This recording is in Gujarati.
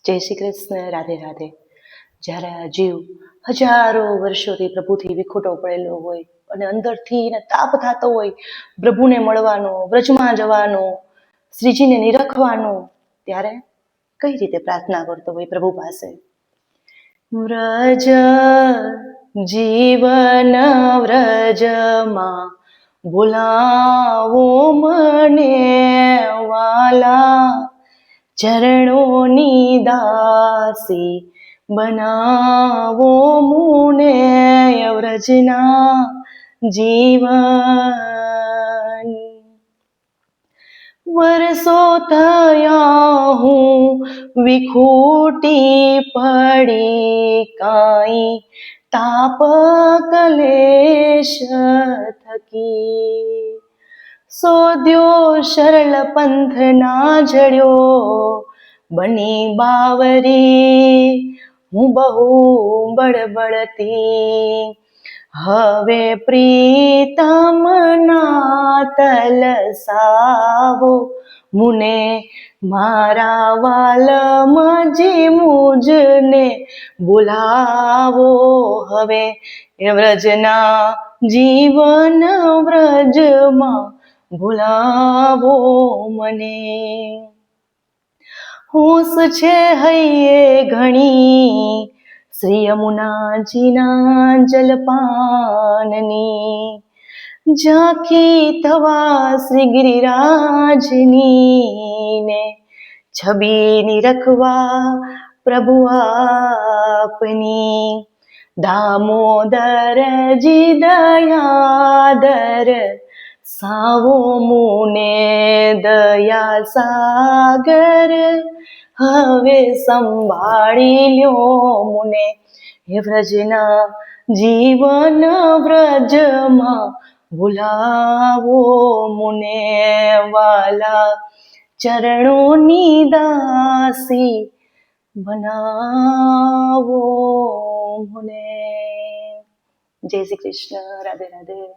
જય શ્રી કૃષ્ણ. રાધે રાધે. જ્યારે આ જીવ હજારો વર્ષોથી પ્રભુથી વિખૂટો પડેલો હોય અને અંદરથી એને તાપ થતો હોય પ્રભુને મળવાનો, વ્રજમાં જવાનો, શ્રીજીને નિરખવાનો, ત્યારે કઈ રીતે પ્રાર્થના કરતો હોય પ્રભુ પાસે? વ્રજ જીવન વ્રજમાં બોલાવો મને વાલા, ચરણોની દાસી બનાવો મુને વ્રજના જીવન. વર્ષો થયા હું વિખૂટી પડી, કાંઈ તાપ કલેશ થકી, શોધ્યો સરળ પંથ ના જડ્યો, બની બાવરી હું બહુ બળબળતી. હવે પ્રીતમ ના તલસાવો મુને મારા વાલમજી, મુજને બોલાવો હવે વ્રજના જીવન વ્રજમાં બોલાવો મને. હોશ છે હૈયે ઘણી શ્રી યમુનાજીના જલપાનની, ઝાંખી થવા શ્રી ગિરિરાજની ને છબી નિરખવા પ્રભુ આપની. દામોદરજી દયાદર સાવો મુને દયા સાગર, હવે સંભાળી લ્યો મુને હે વ્રજના જીવન વ્રજમાં બોલાવો મુને વાલા, ચરણોની દાસી બનાવો મુને. જય શ્રી કૃષ્ણ. રાધે રાધે.